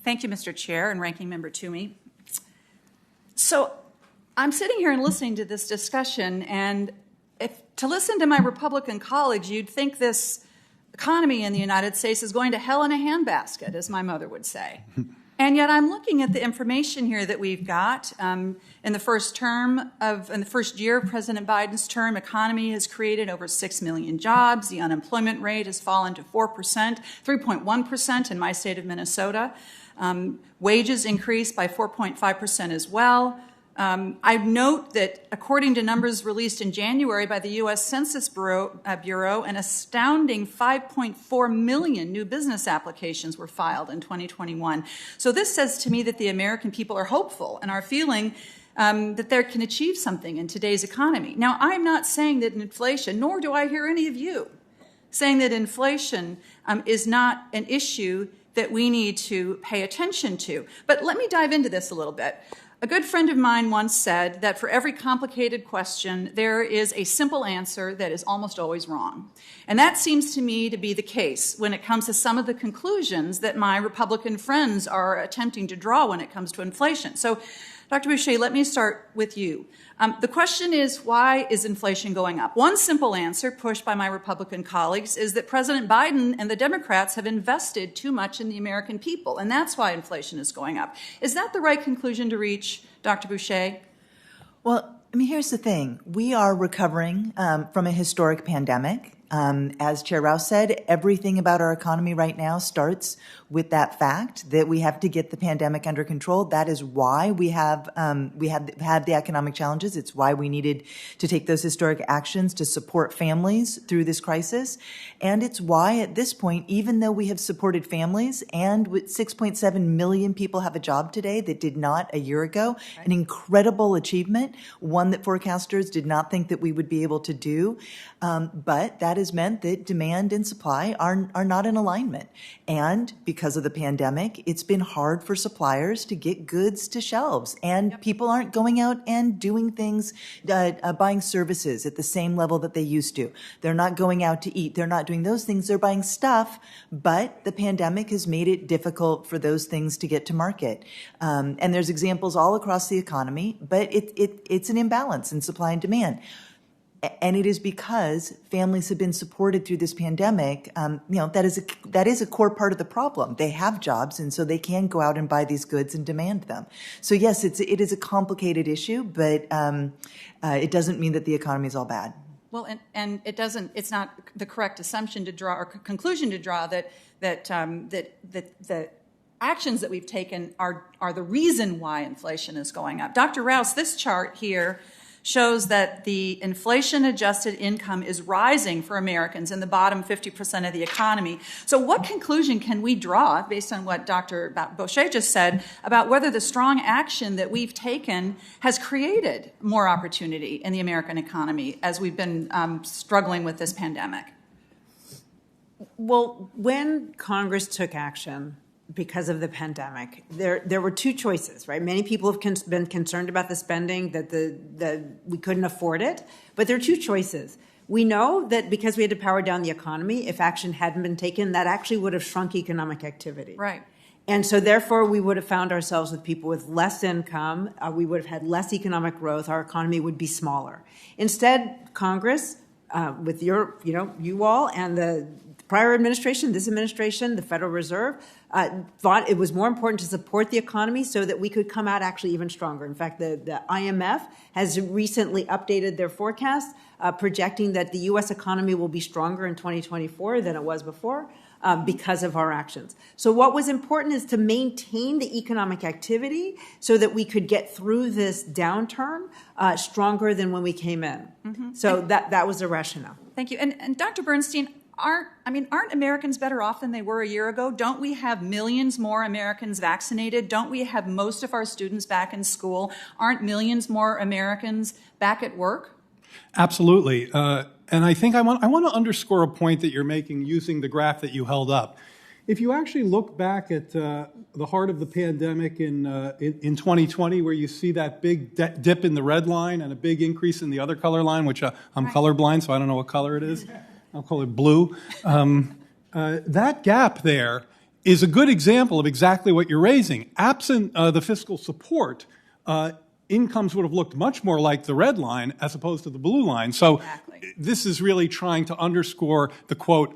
Thank you, Mr. Chair and Ranking Member Toomey. So I'm sitting here and listening to this discussion, and to listen to my Republican colleagues, you'd think this economy in the United States is going to hell in a handbasket, as my mother would say. And yet I'm looking at the information here that we've got. In the first year of President Biden's term, economy has created over 6 million jobs. The unemployment rate has fallen to 4%, 3.1% in my state of Minnesota. Wages increased by 4.5% as well. I note that according to numbers released in January by the U.S. Census Bureau, an astounding 5.4 million new business applications were filed in 2021. So this says to me that the American people are hopeful and are feeling that they can achieve something in today's economy. Now, I'm not saying that inflation, nor do I hear any of you saying that inflation is not an issue that we need to pay attention to. But let me dive into this a little bit. A good friend of mine once said that for every complicated question, there is a simple answer that is almost always wrong. And that seems to me to be the case when it comes to some of the conclusions that my Republican friends are attempting to draw when it comes to inflation. So, Dr. Boucher, let me start with you. The question is, why is inflation going up? One simple answer pushed by my Republican colleagues is that President Biden and the Democrats have invested too much in the American people, and that's why inflation is going up. Is that the right conclusion to reach, Dr. Boucher? Well, I mean, here's the thing. We are recovering from a historic pandemic. As Chair Rouse said, everything about our economy right now starts with that fact that we have to get the pandemic under control. That is why we had the economic challenges. It's why we needed to take those historic actions to support families through this crisis. And it's why at this point, even though we have supported families and with 6.7 million people have a job today that did not a year ago, an incredible achievement, one that forecasters did not think that we would be able to do. But that has meant that demand and supply are not in alignment. And because of the pandemic, it's been hard for suppliers to get goods to shelves. And people aren't going out and doing things, buying services at the same level that they used to. They're not going out to eat. They're not doing those things. They're buying stuff. But the pandemic has made it difficult for those things to get to market. And there's examples all across the economy, but it's an imbalance in supply and demand. And it is because families have been supported through this pandemic. That is a core part of the problem. They have jobs, and so they can go out and buy these goods and demand them. So yes, it is a complicated issue, but it doesn't mean that the economy is all bad. Well, and it doesn't. It's not the correct assumption to draw or conclusion to draw that the actions that we've taken are the reason why inflation is going up. Dr. Rouse, this chart here shows that the inflation-adjusted income is rising for Americans in the bottom 50% of the economy. So what conclusion can we draw, based on what Dr. Boucher just said, about whether the strong action that we've taken has created more opportunity in the American economy as we've been struggling with this pandemic? Well, when Congress took action because of the pandemic, there were two choices, right? Many people have been concerned about the spending, that we couldn't afford it, but there are two choices. We know that because we had to power down the economy, if action hadn't been taken, that actually would have shrunk economic activity. Right. And so therefore, we would have found ourselves with people with less income. We would have had less economic growth. Our economy would be smaller. Instead, Congress, with you all and the prior administration, this administration, the Federal Reserve, thought it was more important to support the economy so that we could come out actually even stronger. In fact, the IMF has recently updated their forecast, projecting that the U.S. economy will be stronger in 2024 than it was before because of our actions. So what was important is to maintain the economic activity so that we could get through this downturn stronger than when we came in. Mm-hmm. So that was the rationale. Thank you. And Dr. Bernstein, aren't Americans better off than they were a year ago? Don't we have millions more Americans vaccinated? Don't we have most of our students back in school? Aren't millions more Americans back at work? Absolutely. And I think I want to underscore a point that you're making using the graph that you held up. If you actually look back at the heart of the pandemic in 2020, where you see that big dip in the red line and a big increase in the other color line, which I'm colorblind, so I don't know what color it is. I'll call it blue. That gap there is a good example of exactly what you're raising. Absent the fiscal support, incomes would have looked much more like the red line as opposed to the blue line. So this is really trying to underscore the quote,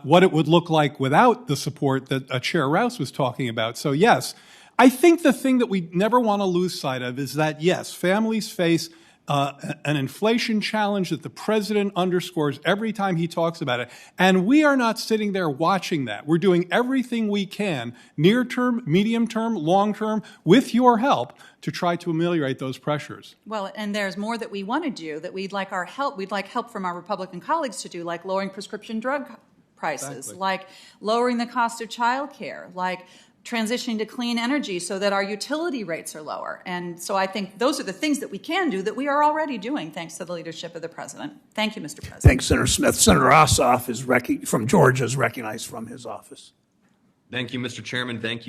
what it would look like without the support that Chair Rouse was talking about. So yes, I think the thing that we never want to lose sight of is that, yes, families face an inflation challenge that the president underscores every time he talks about it. And we are not sitting there watching that. We're doing everything we can, near term, medium term, long term, with your help to try to ameliorate those pressures. Well, and there's more that we want to do that we'd like help from our Republican colleagues to do, like lowering prescription drug prices, like lowering the cost of childcare, like transitioning to clean energy so that our utility rates are lower. And so I think those are the things that we can do that we are already doing thanks to the leadership of the president. Thank you, Mr. President. Thanks, Senator Smith. Senator Ossoff from Georgia is recognized from his office. Thank you, Mr. Chairman. Thank you.